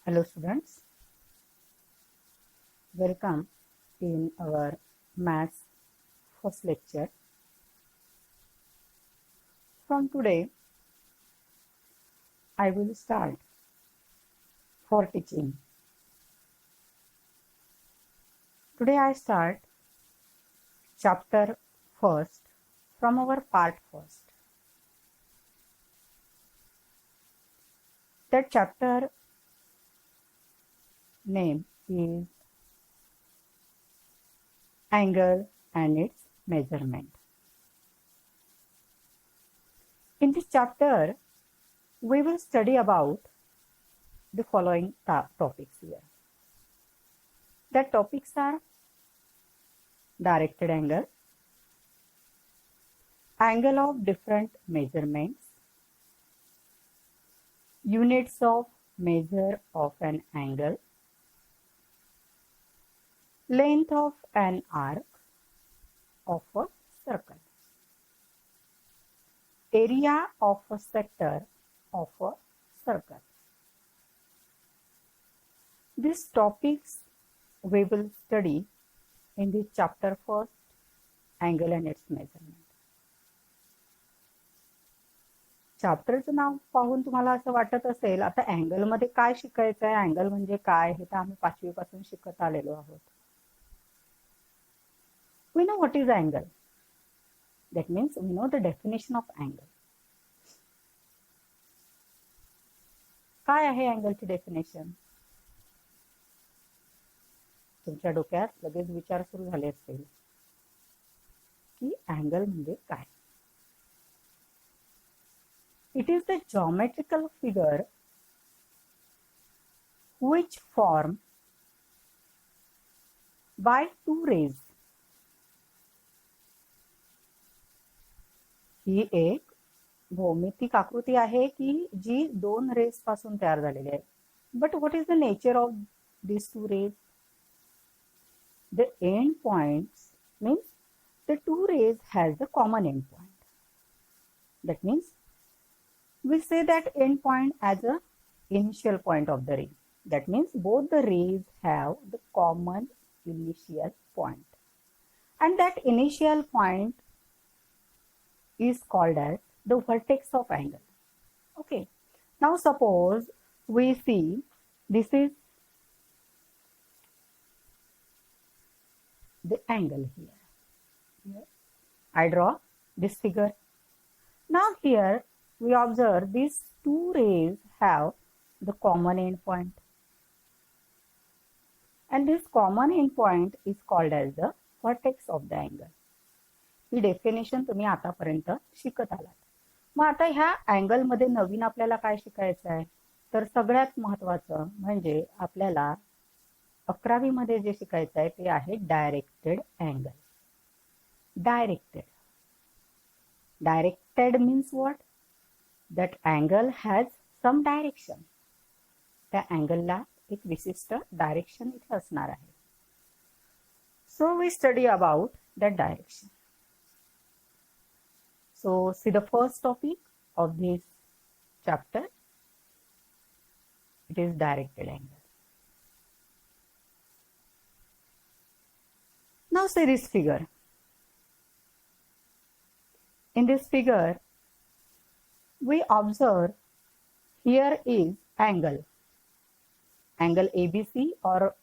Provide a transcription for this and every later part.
Hello students, welcome in our maths first lecture. From today, I will start for teaching. Today I start chapter first from our part first. That chapter name is angle and its measurement. In this chapter, we will study about the following topics here. The topics are directed angle, angle of different measurements, units of measure of an angle, length of an arc of a circle, area of a sector of a circle. These topics we will study in the chapter first, angle and its measurement. चॅप्टरचं नाव पाहून तुम्हाला असं वाटत असेल आता angle मध्ये काय शिकायचं आहे, अँगल म्हणजे काय हे तर आम्ही 5वी पासून शिकत आलेलो आहोत. We know what is angle. That means we know the definition of angle. काय आहे अँगलची डेफिनेशन? तुमच्या डोक्यात लगेच विचार सुरू झाले असतील की अँगल म्हणजे काय. It is the geometrical figure which form by two rays. ही एक भौमितिक आकृती आहे की जी दोन रेस पासून तयार झालेली आहे. But what is the nature of these two rays? The end points means the two rays has the common end point. That means we say that end point as a initial point of the ray. That means both the rays have the common initial point. And that initial point is called as the vertex of angle. Okay. Now suppose we see this is the angle here. I draw this figure. Now here we observe these two rays have the common end point. And this common end point is called as the vertex of the angle. He definition तुम्ही आतापर्यंत शिकत आलात. मग आता ह्या angle मध्ये नवीन आपल्याला काय शिकायचं आहे तर सगळ्यात महत्त्वाचं म्हणजे आपल्याला 11वी मध्ये जे शिकायचं आहे ते आहे directed angle. Directed means what? That angle has some direction. त्या अँगलला एक विशिष्ट डायरेक्शन इथे असणार आहे. So we study about that direction. So see the first topic of this chapter. It is directed angle. Now see this figure. In this figure we observe here is angle ABC, or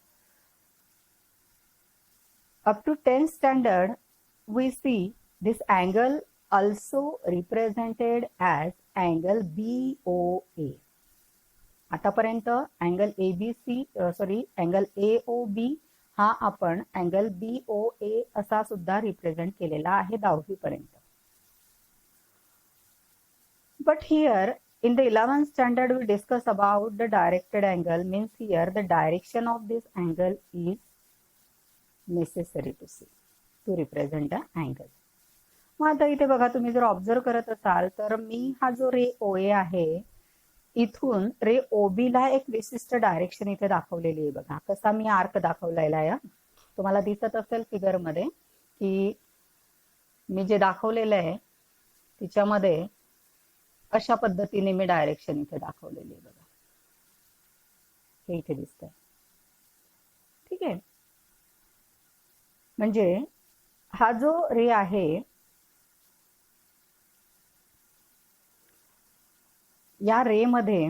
up to 10th standard we see this angle also represented as angle BOA. आतापर्यंत angle angle AOB हा आपण angle BOA असा सुद्धा represent केलेला आहे 10वी पर्यंत. But here in the 11th standard we discuss about the directed angle, means here the direction of this angle is necessary to see to represent the angle. मग आता इथे बघा तुम्ही जर ऑब्झर्व करत असाल तर मी हा जो रे OA आहे इथून रे OB ला एक विशिष्ट डायरेक्शन इथे दाखवलेली आहे. बघा कसा मी आर्क दाखवलेला आहे. तुम्हाला दिसत असेल फिगर मध्ये की मी जे दाखवलेलं आहे तिच्यामध्ये अशा पद्धतीने मी डायरेक्शन इथे दाखवलेली आहे. बघा हे इथे दिसतंय. ठीक आहे, म्हणजे हा जो रे आहे या रे मध्ये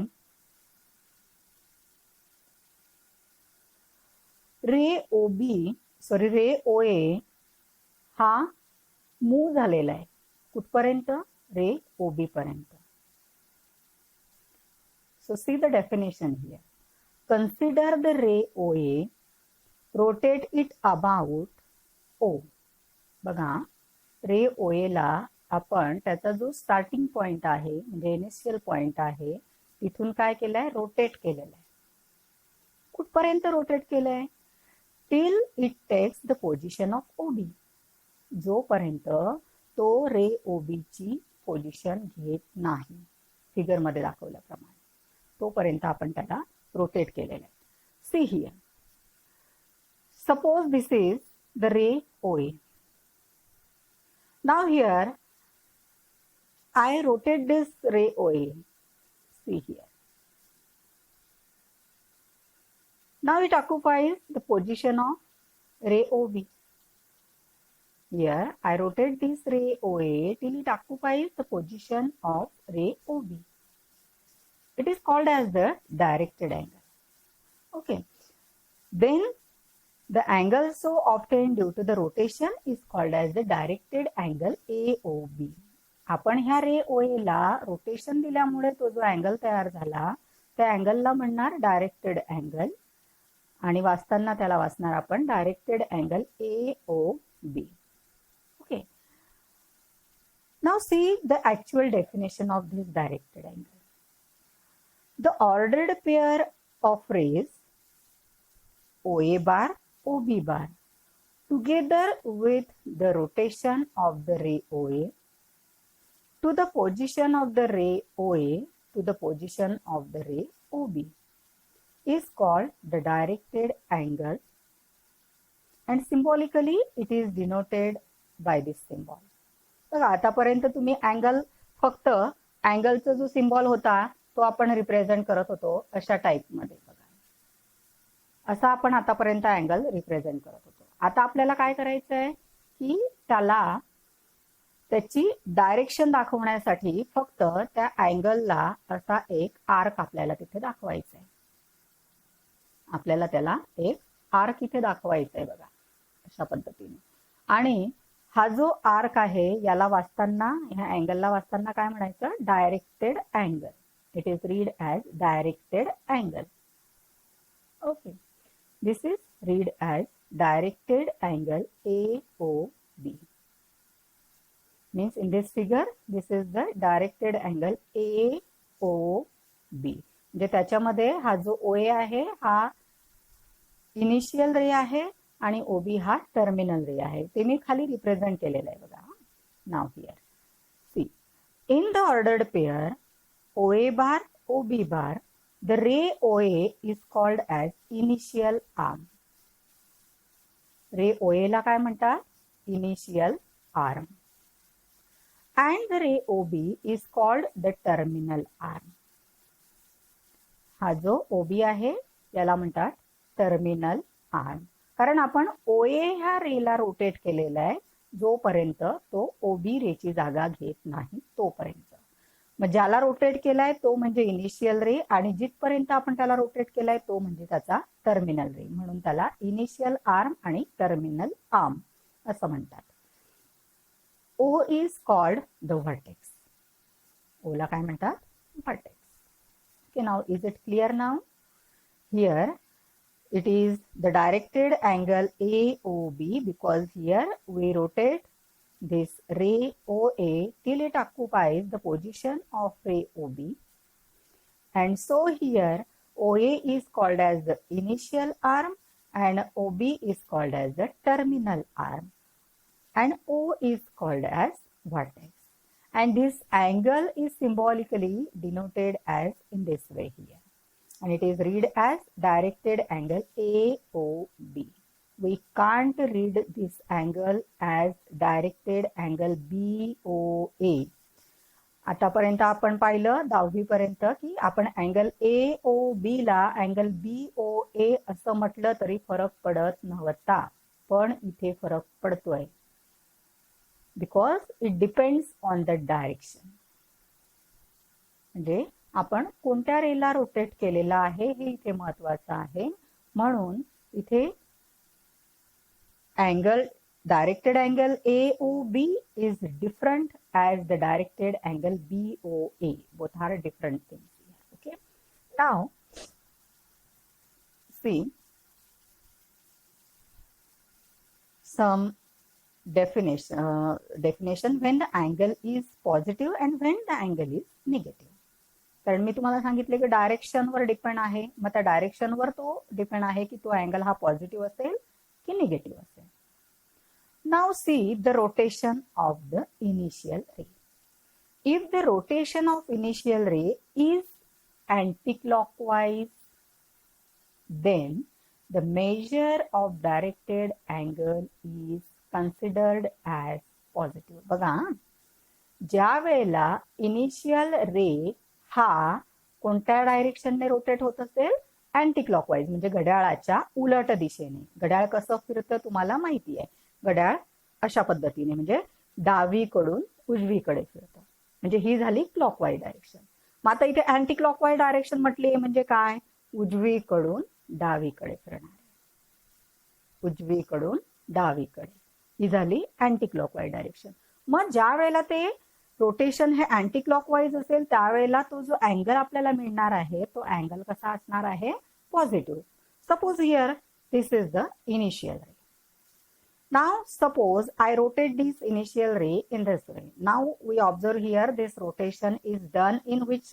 रे ओ ए हा मूव्ह झालेला आहे. कुठपर्यंत? रे ओ बी पर्यंत. So see the definition here. Consider the ray O A, rotate it about O. बघा, रे ओ ए ला आपण त्याचा जो स्टार्टिंग पॉइंट आहे म्हणजे इनिशियल पॉइंट आहे तिथून काय केलंय? रोटेट केलेलं आहे. कुठपर्यंत रोटेट केलंय? Till it takes the position of O B. जोपर्यंत तो रे ओ बी ची पोझिशन घेत नाही, फिगर मध्ये दाखवल्याप्रमाणे, तोपर्यंत आपण त्याला रोटेट केलेलं आहे. See here, suppose this is the ray O A. Now here I rotate this ray OA. See here. Now it occupies the position of ray OB. Here I rotate this ray OA till it occupies the position of ray OB. It is called as the directed angle. Okay. Then the angle so obtained due to the rotation is called as the directed angle AOB. आपण ह्या रे O ए ला rotation दिल्यामुळे तो जो angle तयार झाला त्या अँगलला म्हणणार डायरेक्टेड अँगल, आणि वाचताना त्याला वाचणार आपण directed angle AOB. Okay, now see the actual definition of this directed angle. The ordered pair of rays OA bar OB bar together with the rotation of the ray OA to the position of the ray OA to the position of the ray OB is called the directed angle, and symbolically it is denoted by this symbol. बघा, आतापर्यंत तुम्ही angle फक्त अँगलचा जो symbol होता तो आपण represent करत होतो अशा टाइप मध्ये. बघा, असा आपण आतापर्यंत अँगल रिप्रेझेंट करत होतो. आता आपल्याला काय करायचंय की त्याला त्याची डायरेक्शन दाखवण्यासाठी फक्त त्या अँगलला असा एक आर्क आपल्याला तिथे दाखवायचा आहे. आपल्याला त्याला एक आर्क इथे दाखवायचा आहे. बघा, अशा पद्धतीने. आणि हा जो आर्क आहे याला वाचताना, ह्या अँगलला वाचताना काय म्हणायचं? Directed angle. It is read as directed angle. Okay, this is read as directed angle AOB. Means in this figure this is the directed angle AOB. म्हणजे त्याच्यामध्ये हा जो OA आहे हा इनिशियल रे आहे आणि OB हा टर्मिनल रे आहे. ते मी खाली रिप्रेझेंट केलेलं आहे. बघा, now here see, in the ordered pair OA bar OB bar the ray OA is called as initial arm. Ray OA ला काय म्हणतात? Initial arm. And the ray OB is called the terminal arm. हा जो OB आहे याला म्हणतात terminal arm, कारण आपण OA ह्या रेला रोटेट केलेला आहे जोपर्यंत तो OB रेची जागा घेत नाही तोपर्यंत. मग ज्याला रोटेट केलाय तो म्हणजे इनिशियल रे, आणि जिथपर्यंत आपण त्याला रोटेट केलाय तो म्हणजे त्याचा टर्मिनल रे, म्हणून त्याला इनिशियल आर्म आणि टर्मिनल आर्म असं म्हणतात. O is called the vertex. O ला काय म्हणतात? Vertex. Okay, now is it clear now? Here it is the directed angle AOB because here we rotate this ray OA till it occupies the position of ray OB, and so here OA is called as the initial arm and OB is called as the terminal arm, and O is called as vertex, and this angle is symbolically denoted as in this way here, and it is read as directed angle AOB. We can't read this angle as directed angle BOA. आतापर्यंत आपण पाहिलं 10वी पर्यंत की आपण angle AOB ला angle BOA असं म्हटलं तरी फरक पडत नव्हता, पण इथे फरक पडतोय because it depends on the direction. म्हणजे आपण कोणत्या रेला रोटेट केलेला आहे हे इथे महत्वाचं आहे. म्हणून इथे angle directed angle AOB is different as the directed angle BOA. Both are different things here. Okay. Now, see some definition when the angle is positive and when the angle is negative. कारण मी तुम्हाला सांगितले की डायरेक्शनवर depend आहे. मग त्या डायरेक्शनवर तो depend आहे की तो अँगल हा पॉझिटिव्ह असेल की निगेटिव्ह असेल. Now see the rotation of the initial ray. If the rotation of initial ray is anticlockwise, then the measure of directed angle is considered as positive. बघा, ज्या वेळेला इनिशियल रे हा कोणत्या डायरेक्शनने रोटेट होत असेल, अँटी क्लॉकवाईज म्हणजे घड्याळाच्या उलट दिशेने. घड्याळ कसं फिरतं तुम्हाला माहिती आहे. घड्याळ अशा पद्धतीने म्हणजे डावीकडून उजवीकडे फिरतं, म्हणजे ही झाली क्लॉकवाईज डायरेक्शन. मग आता इथे अँटी क्लॉकवाईज डायरेक्शन म्हटली म्हणजे काय, उजवीकडून डावीकडे फिरणार, उजवीकडून डावीकडे, ही झाली अँटी क्लॉकवाईज डायरेक्शन. मग ज्या वेळेला ते रोटेशन हे अँटी क्लॉकवाईज असेल त्यावेळेला तो जो अँगल आपल्याला मिळणार आहे तो अँगल कसा असणार आहे, positive. Suppose here this is the initial ray. Now suppose I rotate this initial ray in this way. Now we observe here this rotation is done in which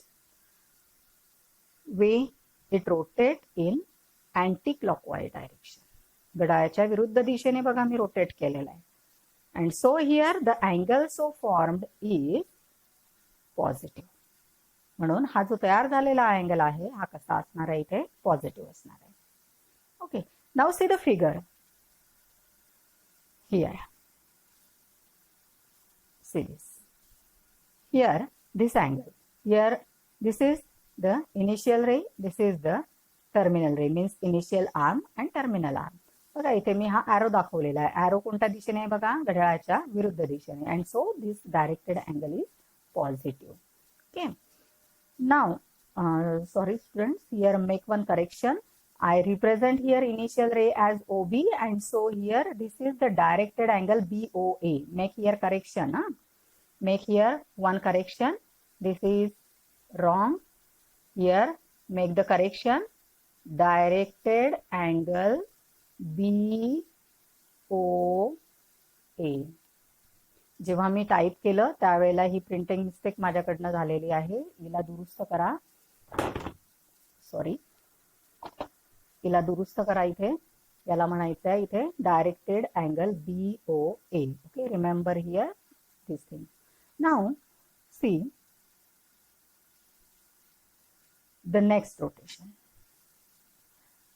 way? It rotates in anti-clockwise direction. घड्याळाच्या विरुद्ध दिशेने बघा मी rotate केलेला आहे. And so here the angle so formed is positive. म्हणून हा जो तयार झालेला अँगल आहे हा कसा असणार आहे, इथे पॉझिटिव्ह असणार आहे. Okay, now see the figure. Here, see this. Here, this angle. Here, this is the initial ray. This is the terminal ray. Means initial arm and terminal arm. बघा इथे मी हा arrow दाखवलेला आहे. arrow कोणत्या दिशेने आहे बघा, घड्याळाच्या विरुद्ध दिशेने. And so this directed angle is positive. Okay. Now, sorry students, here make one correction. I represent here initial ray as OB, and so here this is the directed angle BOA. Make here correction. Make here one correction. This is wrong. Here make the correction. Directed angle BOA. जेव्हा मी type केलं त्यावेळेला ही printing mistake माझ्याकडनं झालेली आहे, हिला दुरुस्त करा. Sorry, हिला दुरुस्त करा. इथे याला म्हणायचं आहे इथे directed angle BOA. Okay, remember here this thing. Now see the next rotation.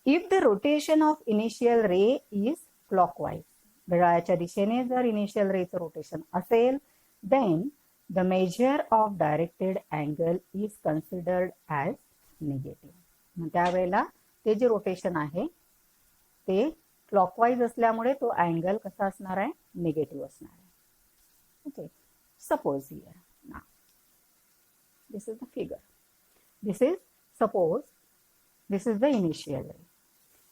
If the rotation of initial ray is clockwise, घड्याळाच्या दिशेने जर इनिशियल रेचं रोटेशन असेल, then the measure of directed angle is considered as negative. मग त्यावेळेला ते जे rotation आहे ते क्लॉकवाईज असल्यामुळे तो अँगल कसा असणार आहे, निगेटिव्ह असणार आहे. Okay, suppose here now this is the figure. This is suppose this is the initial ray.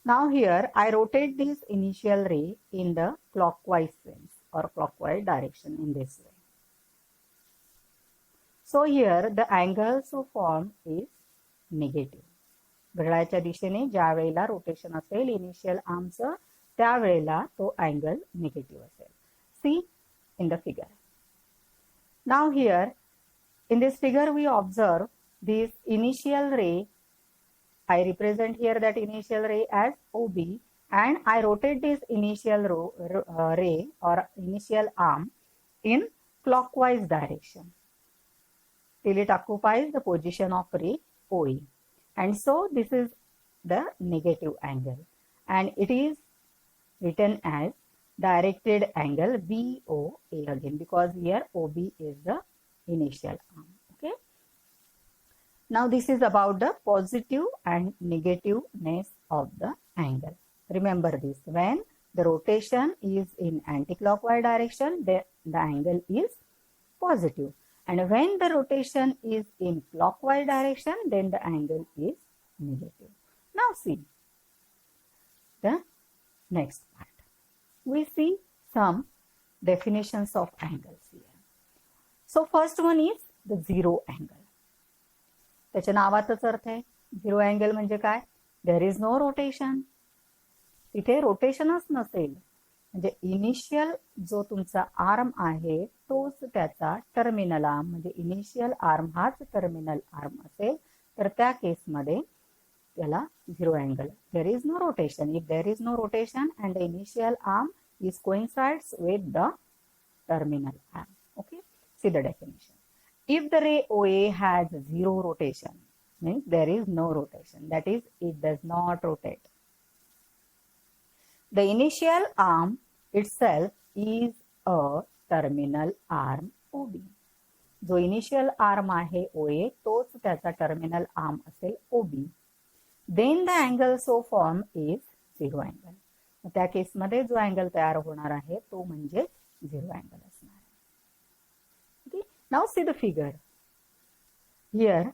Now here I rotate this initial ray in the clockwise sense or clockwise direction in this way. So here the angle so formed is negative. घड्याळाच्या दिशेने ज्या वेळेला rotation असेल initial आर्मचं त्यावेळेला तो angle negative असेल. See in the figure. Now here in this figure we observe this initial ray. I represent here that initial ray as OB and I rotate this initial ray or initial arm in clockwise direction till it occupies the position of ray OE. And so this is the negative angle and it is written as directed angle BOA again because here OB is the initial arm. Okay. Now this is about the positive and negativeness of the angle. Remember this, when the rotation is in anti-clockwise direction, the angle is positive. And when the rotation is in clockwise direction, then the angle is negative. Now see the next part. We see some definitions of angles here. So first one is the zero angle. त्याच्या नावातच अर्थ आहे. Zero angle म्हणजे काय? There is no rotation. तिथे रोटेशनच नसेल, म्हणजे इनिशियल जो तुमचा आर्म आहे तोच त्याचा टर्मिनल आर्म, म्हणजे इनिशियल आर्म हाच टर्मिनल आर्म असेल तर त्या केसमध्ये त्याला zero angle. There is no rotation. If there is no rotation and the initial arm is coincides with the terminal arm. Okay, see the definition. If the ray OA has zero rotation, means there is no rotation, that is, it does not rotate. The initial arm itself is a terminal arm OB. जो initial arm आहे OA तोच त्याचा terminal arm असेल OB. Then the angle so formed is zero angle. त्या केसमध्ये जो angle तयार होणार आहे तो म्हणजे झिरो अँगल असणार. Now see the figure. Here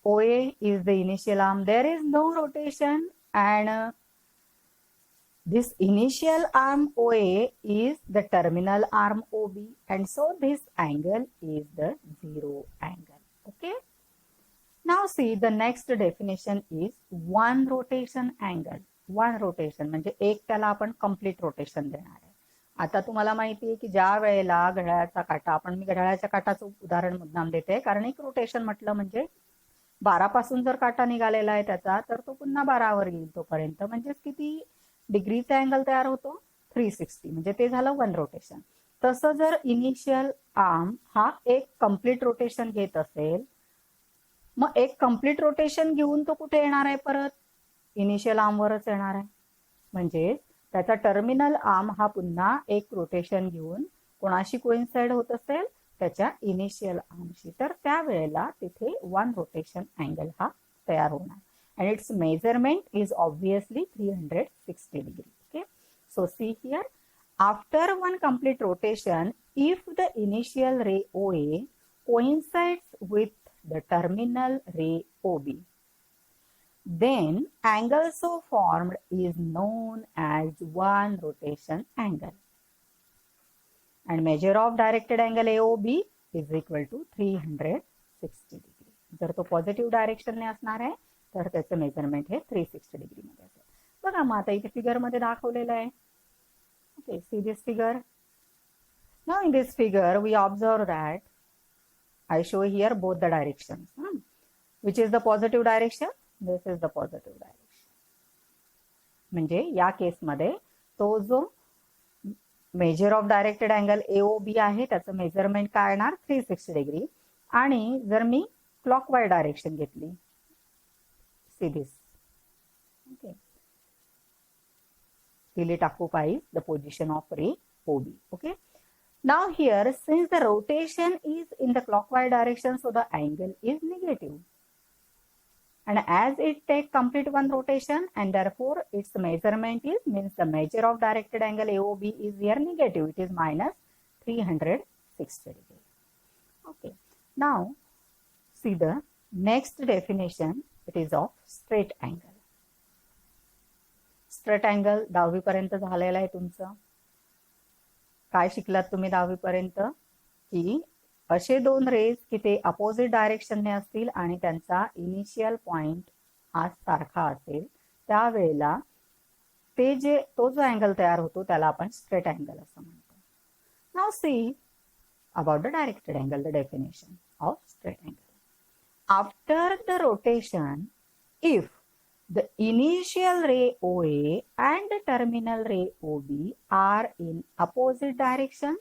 OA is the initial arm. There is no rotation and this initial arm OA is the terminal arm OB, and so this angle is the zero angle. Okay. Now see the next definition is one rotation angle. One rotation म्हणजे एक त्याला आपण complete rotation देणार आहे. आता तुम्हाला माहिती आहे की ज्या वेळेला घड्याळाचा काटा, आपण मी घड्याळाच्या काटाचं उदाहरण मुद्दाम देते कारण एक रोटेशन म्हटलं म्हणजे 12 पासून जर काटा निघालेला आहे त्याचा तर तो पुन्हा 12 वर येईल तोपर्यंत, म्हणजेच किती डिग्रीचा अँगल तयार होतो? 360, म्हणजे ते झालं वन रोटेशन. तसं जर इनिशियल आर्म हा एक कम्प्लीट रोटेशन घेत असेल, मग एक कम्प्लीट रोटेशन घेऊन तो कुठे येणार आहे? परत इनिशियल आर्मवरच येणार आहे. म्हणजे त्याचा टर्मिनल आर्म हा पुन्हा एक रोटेशन घेऊन कोणाशी कोइन्साइड होत असेल? त्याच्या इनिशियल आर्मशी. तर त्यावेळेला तिथे वन रोटेशन अँगल हा तयार होणार. And it's measurement is obviously 360 degree. Okay, so see here, after one complete rotation, if the initial ray OA coincides with the terminal ray OB, then angle so formed is known as one rotation angle, and measure of directed angle AOB is equal to 360 degree. जर तो positive डायरेक्शनने असणार आहे तर त्याचं measurement हे 360 degree मध्ये असेल. बघा मग आता इथे फिगर मध्ये दाखवलेलं आहे. Okay, see this figure. Now in this figure we observe that I show here both the directions. Which is the positive direction? This is the positive direction. म्हणजे या केसमध्ये तो जो measure of directed angle AOB आहे त्याचं measurement काय येणार? 360 degree. आणि जर मी क्लॉकवाईज डायरेक्शन घेतली, see this. Okay, till it occupies the position of ray OB. Okay, now here since the rotation is in the clockwise direction, so the angle is negative, and as it take complete one rotation and therefore its measurement is, means the measure of directed angle AOB is here negative, it is minus 360 degree. Okay, now see the next definition, it is of straight angle. Straight angle 10वी पर्यंत झालेला आहे तुमचं. काय शिकलात तुम्ही 10वी पर्यंत? की असे दोन रेज की ते अपोजिट डायरेक्शनने असतील आणि त्यांचा इनिशियल पॉइंट हा सारखा असेल, त्यावेळेला ते तो जो अँगल तयार होतो त्याला आपण स्ट्रेट अँगल असं म्हणतो. Now see about the directed angle, the definition of straight angle. After the rotation, if the initial ray OA and the terminal ray OB are in opposite directions,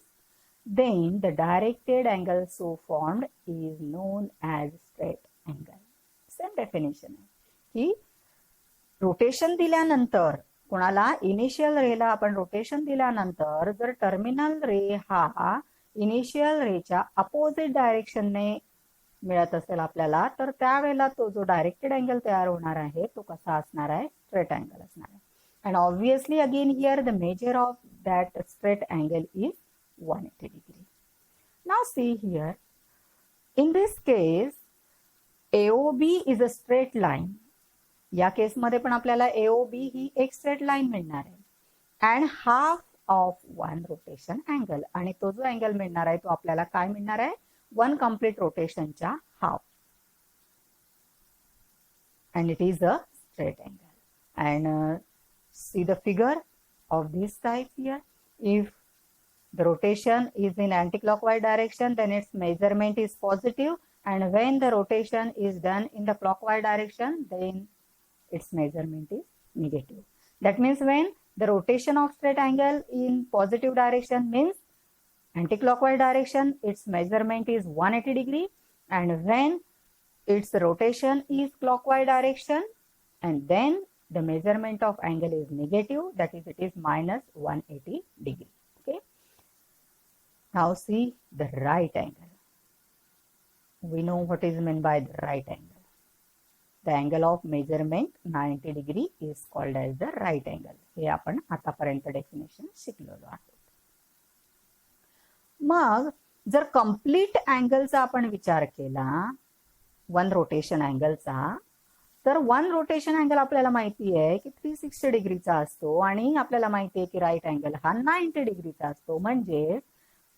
then the directed angle so formed is known as straight angle. Same definition आहे की rotation दिल्यानंतर, कोणाला? Initial रेला आपण rotation दिल्यानंतर जर terminal रे हा initial रेच्या opposite डायरेक्शनने मिळत असेल आपल्याला, तर त्यावेळेला तो जो डायरेक्टेड अँगल तयार होणार आहे तो कसा असणार आहे, स्ट्रेट अँगल असणार आहे. And obviously again here the measure of that straight angle is 180 degree. Now see here, in this case AOB is a straight line. या केसमध्ये पण आपल्याला AOB ही एक स्ट्रेट लाईन मिळणार आहे and half of one rotation angle, आणि तो जो अँगल मिळणार आहे तो आपल्याला काय मिळणार आहे, वन कम्प्लीट रोटेशनच्या half, and it is a straight angle. And see the figure of this type here. If the rotation is in anti-clockwise direction, then its measurement is positive, and when the rotation is done in the clockwise direction, then its measurement is negative. That means when the rotation of straight angle in positive direction means anti-clockwise direction, its measurement is 180 degree, and when its rotation is clockwise direction, and then the measurement of angle is negative, that is, it is minus 180 degree. Okay. Now see the right angle. We know what is meant by the right angle. The angle of measurement 90 degree is called as the right angle. हे आपण आतापर्यंत definition शिकलेलो आहोत. मग जर complete अँगलचा आपण विचार केला, वन रोटेशन अँगलचा, तर वन रोटेशन अँगल आपल्याला माहिती आहे की 360 डिग्रीचा असतो, आणि आपल्याला माहिती आहे की राईट अँगल हा 90 डिग्रीचा असतो. म्हणजे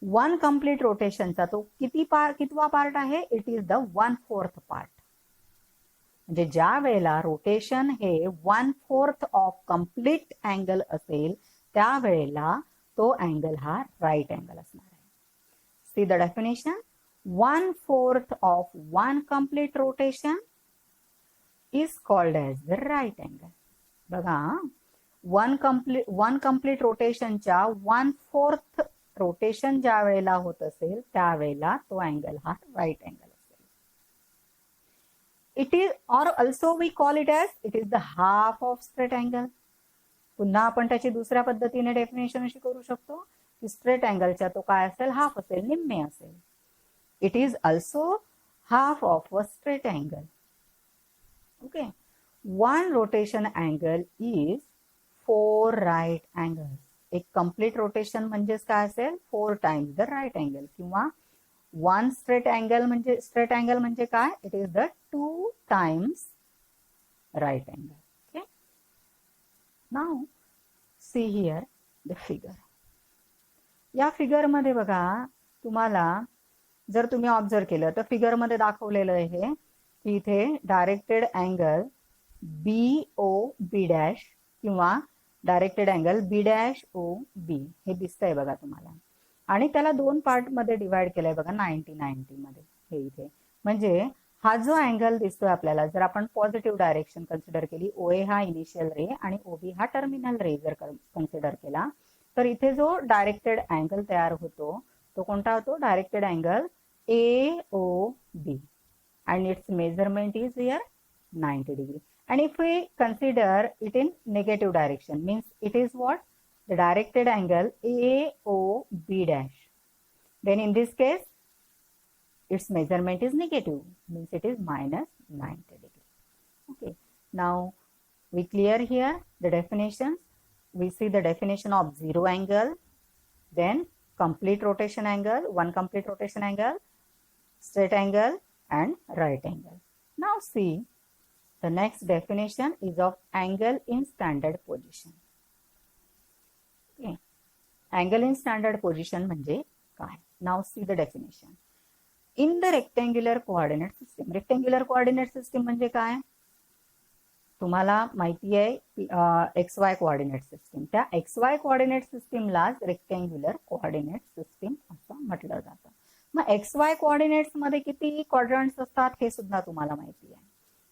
वन कम्प्लीट रोटेशनचा तो कितवा पार्ट आहे, इट इज द 1/4 पार्ट. म्हणजे ज्या वेळेला रोटेशन हे 1/4 ऑफ कम्प्लीट अँगल असेल त्यावेळेला तो अँगल हा राईट अँगल असणार आहे. See the definition. 1/4 of one complete rotation is called as the right angle. बघा, वन कम्प्लीट रोटेशनच्या 1/4 रोटेशन ज्या वेळेला होत असेल त्यावेळेला तो अँगल हा राईट अँगल असेल. It is or also we call it as it is the half of straight angle. पुन्हा आपण त्याची दुसऱ्या पद्धतीने डेफिनेशन अशी करू शकतो की स्ट्रेट अँगलच्या तो काय असेल, हाफ असेल, निम्मे असेल. It is also half of a straight angle. Okay. One rotation angle is 4 right angles. एक कम्प्लीट रोटेशन म्हणजेच काय असेल, 4 टाइम्स द राईट अँगल, किंवा वन स्ट्रेट अँगल म्हणजे काय, it is the 2 times right angle. Okay. Now see here the figure. या figure मध्ये बघा, तुम्हाला जर तुम्ही ऑब्झर्व केलं तर फिगर मध्ये दाखवलेलं आहे की इथे डायरेक्टेड अँगल BOB डॅश किंवा डायरेक्टेड अँगल B'OB हे दिसतंय बघा तुम्हाला, आणि त्याला 2 पार्ट मध्ये डिवाइड केलंय बघा, 90-90 मध्ये. हे इथे म्हणजे हा जो अँगल दिसतोय आपल्याला, जर आपण पॉझिटिव्ह डायरेक्शन कन्सिडर केली, OA हा इनिशियल रे आणि OB हा टर्मिनल रे जर कन्सिडर केला, तर इथे जो डायरेक्टेड अँगल तयार होतो तो कोणता होतो, directed angle AOB, and its measurement is here 90 degree. And if we consider it in negative direction, means it is what, the directed angle AOB dash, then in this case its measurement is negative, means it is minus 90 degree. Okay. Now we clear here the definitions. We see the definition of zero angle, then complete rotation angle, one complete rotation angle, straight angle, and right angle. Now see, the next definition is of angle in standard position. Okay. Angle in standard position म्हणजे काय? Now see the definition. In the rectangular coordinate system. Rectangular coordinate system म्हणजे काय? तुम्हाला माहिती आहे XY coordinate system. त्या XY coordinate सिस्टीमलाच rectangular coordinate system असं म्हटलं जातं. मग XY कोऑर्डिनेट्स मध्ये किती क्वाड्रंट्स असतात हे सुद्धा तुम्हाला माहिती आहे.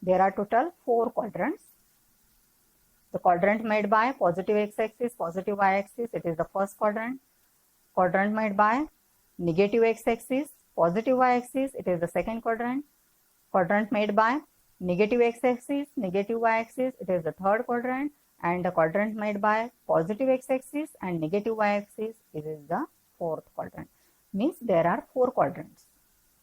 There are total 4 quadrants. The quadrant made by positive x-axis, positive y-axis, it is the first quadrant. Quadrant made by negative x-axis, positive y-axis, it is the second quadrant. Quadrant made by negative x-axis, negative y-axis, it is the third quadrant. And the quadrant made by positive x-axis and negative y-axis, it is the fourth quadrant. means there are 4 quadrants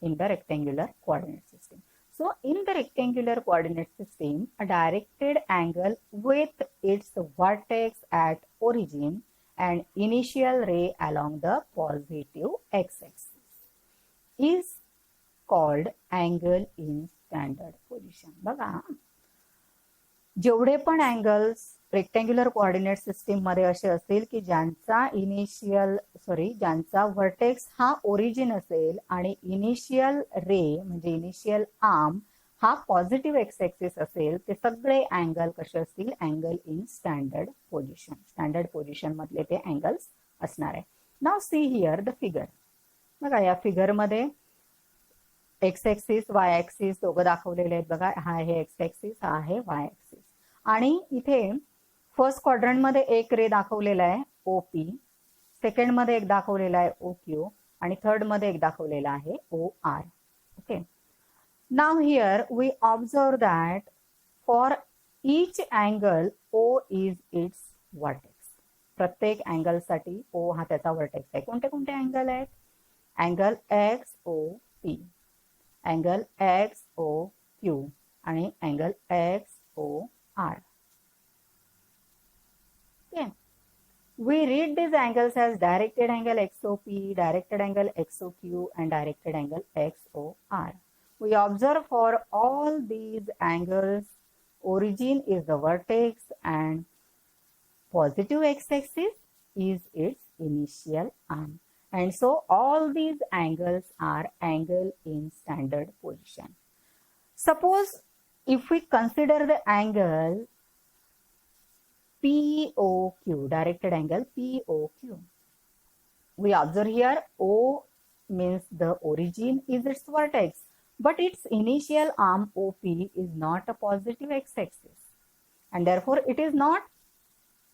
in the rectangular coordinate system. So in the rectangular coordinate system, a directed angle with its vertex at origin and initial ray along the positive x-axis is called angle in standard position. बघा, जेवढे पण angles rectangular coordinate system मध्ये असे असतील की ज्यांचा vertex हा origin असेल आणि इनिशियल रे म्हणजे इनिशियल आर्म हा पॉझिटिव्ह एक्स ऍक्सिस असेल, ते सगळे अँगल कसे असतील, angle in standard position. Standard position मधले ते अँगल्स असणार आहे. नाव सी हिअर द फिगर. बघा, या फिगर मध्ये एक्स ऍक्सिस वाय ऍक्सिस दोघं दाखवलेले आहेत. बघा, हा आहे एक्स ऍक्सिस, हा आहे वाय ऍक्सिस. आणि इथे फर्स्ट क्वाड्रंट मध्ये एक रे दाखवलेला आहे ओपी, सेकंड मध्ये एक दाखवलेला आहे ओ क्यू आणि थर्ड मध्ये एक दाखवलेला आहे O R. Okay, now here we observe that for each angle O is its vertex. प्रत्येक अँगल साठी ओ हा त्याचा व्हर्टेक्स आहे. कोणते कोणते अँगल आहेत? Angle X O P, angle X O Q आणि angle X O R. Okay. We read these angles as directed angle XOP, directed angle XOQ and directed angle XOR. We observe for all these angles origin is the vertex and positive x-axis is its initial arm. And so all these angles are angle in standard position. Suppose if we consider the angle POQ, directed angle POQ. We observe here O means the origin is its vertex, but its initial arm OP is not a positive x-axis, and therefore it is not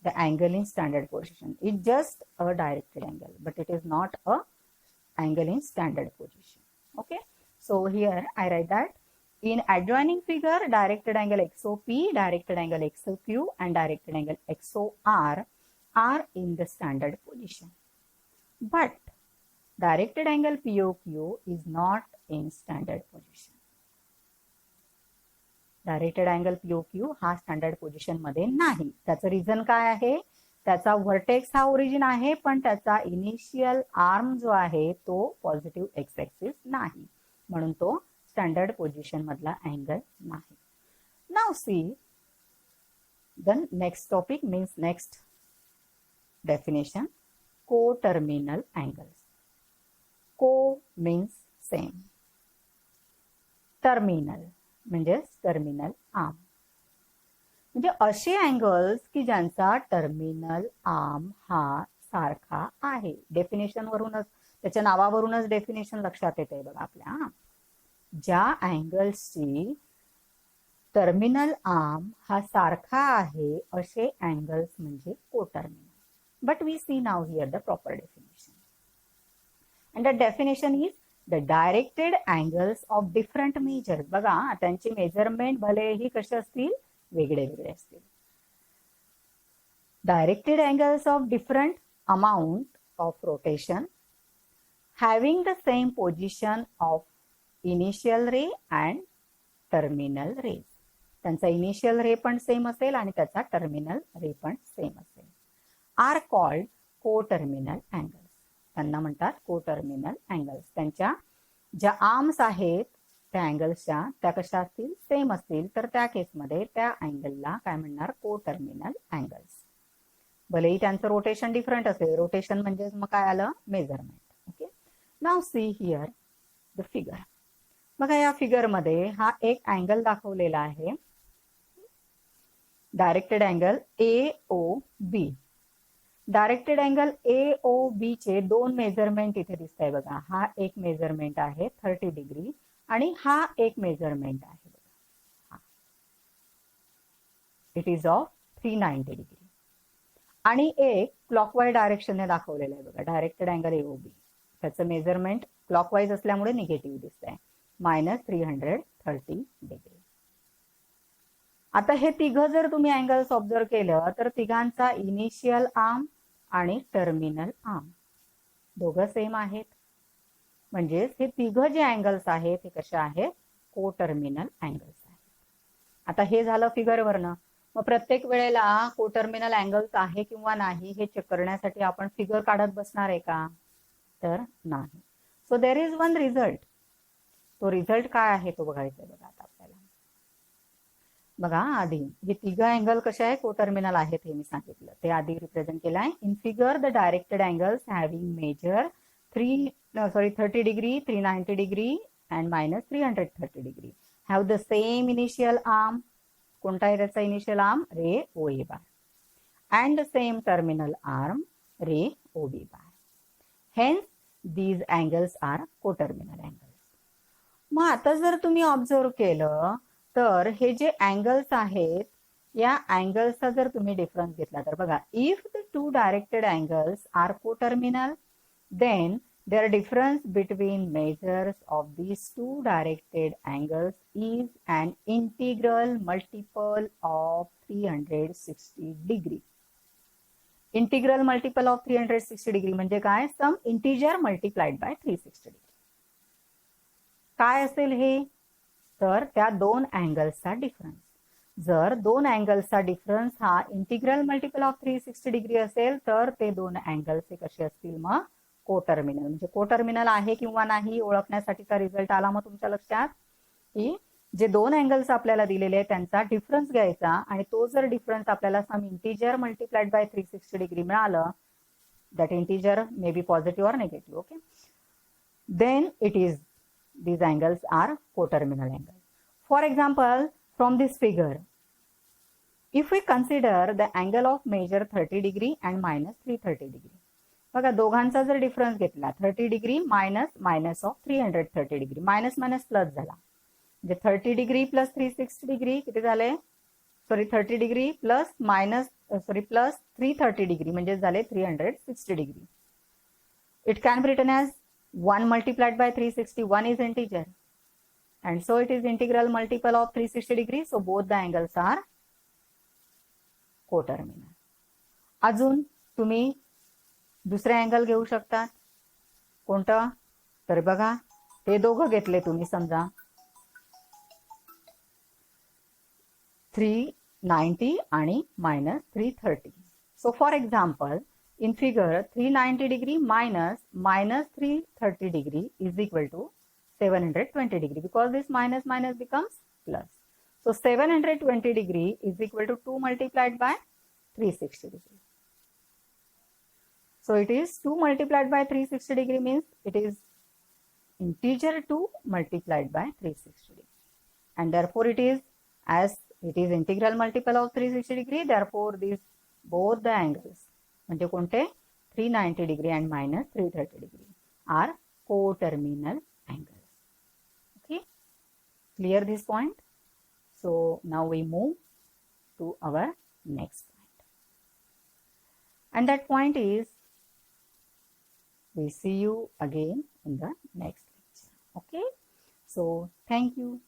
the angle in standard position. It's just a directed angle, but it is not a angle in standard position. Okay, so here I write that in adjoining figure, directed angle XOP, directed angle XOQ and directed angle XOR are in the standard position. But directed angle POQ is not in standard position. Directed angle POQ हा standard position मध्ये नाही. त्याचं reason काय आहे? त्याचा vertex हा origin आहे, पण त्याचा इनिशियल आर्म जो आहे तो पॉझिटिव्ह एक्स ऍक्सिस नाही, म्हणून तो स्टँडर्ड पोझिशन मधला अँगल नाही. Now see the next topic means next definition, coterminal angles. Co means same, terminal म्हणजे टर्मिनल आर्म, म्हणजे असे अँगल्स की ज्यांचा टर्मिनल आर्म हा सारखा आहे. डेफिनेशन वरूनच, त्याच्या नावावरूनच डेफिनेशन लक्षात येते बघा आपल्या. ज्या अँगल्सची टर्मिनल आर्म हा सारखा आहे असे अँगल्स म्हणजे coterminal. But we see now here the proper definition. And the definition is the directed angles of different measures. बघा, त्यांचे मेजरमेंट भलेही कसे असतील, वेगळे वेगळे असतील. Directed angles of different amount of rotation having the same position of initial ray and terminal rays. त्यांचा initial ray पण सेम असेल आणि त्याचा टर्मिनल रे पण सेम असेल. Are called coterminal angles. त्यांना म्हणतात को-टर्मिनल अँगल्स. त्यांच्या ज्या आर्म्स आहेत त्या अँगल्सच्या त्या कशा असतील, सेम असतील, तर त्या केसमध्ये त्या अँगलला काय म्हणणार, को-टर्मिनल अँगल्स. भलेही त्यांचं रोटेशन डिफरंट असेल. रोटेशन म्हणजे मग काय आलं, measurement. Okay, now see here the figure. बघा, या फिगर मध्ये हा एक अँगल दाखवलेला आहे, directed angle AOB. Directed angle AOB चे दोन मेजरमेंट इथे दिसत आहे बघा. हा एक मेजरमेंट आहे 30 डिग्री आणि हा एक मेजरमेंट आहे बघा, इट इज ऑफ 390 डिग्री. आणि एक क्लॉकवाईज डायरेक्शनने दाखवलेलं आहे बघा, डायरेक्टेड अँगल AOB. त्याचं मेजरमेंट क्लॉकवाईज असल्यामुळे निगेटिव्ह दिसत आहे, -330 डिग्री. आता हे तिघं जर तुम्ही अँगल्स ऑब्झर्व केलं तर तिघांचा इनिशियल आर्म आणि टर्मिनल आर्म दोघं सेम आहेत. म्हणजेच हे तिघं जे अँगल्स आहेत हे कसे आहेत, कोटर्मिनल अँगल्स आहेत. आता हे झालं फिगरवरनं. मग प्रत्येक वेळेला कोटर्मिनल अँगल्स आहे किंवा नाही हे चेक करण्यासाठी आपण फिगर काढत बसणार आहे का, तर नाही. So there is one result. तो रिझल्ट काय आहे तो बघायचा आहे. बघा आता आपल्याला बघा आधी हे तिघं अँगल कसे आहे, कोटर्मिनल आहेत हे मी सांगितलं, ते आधी रिप्रेझेंट केलं आहे. In figure the directed angles having measure 30 degree, 390 degree and -330 degree have the same initial arm. कोणता आहे त्याचा initial arm, ray O A bar, and the same terminal arm, ray O B bar. Hence these angles are coterminal angles. मग आता जर तुम्ही observe केलं तर हे जे अँगल्स आहेत या अँगल्सचा जर तुम्ही डिफरन्स घेतला तर बघा, if the two directed angles are coterminal then their difference between measures of these two directed angles is an integral multiple of 360 degree. Integral multiple of 360 degree म्हणजे काय, सम इंटिजर मल्टिप्लाइड बाय 360 डिग्री. काय असेल हे, तर त्या दोन अँगल्सचा difference. जर दोन अँगल्सचा डिफरन्स हा इंटिग्रल मल्टिपल ऑफ 360 डिग्री असेल तर ते दोन अँगल्स हे कसे असतील, मग कोटर्मिनल. म्हणजे कोटर्मिनल आहे किंवा नाही ओळखण्यासाठीचा रिझल्ट आला मग तुमच्या लक्षात, की जे दोन अँगल्स आपल्याला दिलेले आहेत त्यांचा डिफरन्स घ्यायचा आणि तो जर डिफरन्स आपल्याला some integer multiplied by 360 degree मिळालं, that integer may be positive or negative, okay, then it is these angles are coterminal angles. For example, from this figure, if we consider the angle of measure 30 degree and -330 degree, बघा दोघांचा जर difference घेतला 30 degree minus of 330 degree, minus minus plus झाला, म्हणजे 30 degree plus 360 degree किती झाले, 30 degree plus plus 330 degree म्हणजे झाले 360 degree. It can be written as 1 multiplied by 360, 1 is integer and so it is integral multiple of 360 degree, so both the angles are coterminal. अजून तुम्ही दुसरे angle घेऊ शकता, कोणतं, तर बघा हे दोघं घेतले तुम्ही, समजा 390 आणि -330. So for example, in figure 390 degree minus -330 degree is equal to 720 degree because this minus becomes plus. So 720 degree is equal to 2 multiplied by 360 degree. So it is 2 multiplied by 360 degree means it is integer 2 multiplied by 360 degree. And therefore it is, as it is integral multiple of 360 degree, therefore these both the angles म्हणजे कोणते, 390 degree and -330 degree are coterminal angles. Okay, clear this point. So now we move to our next point and that point is we see you again in the next lecture. Okay, so thank you.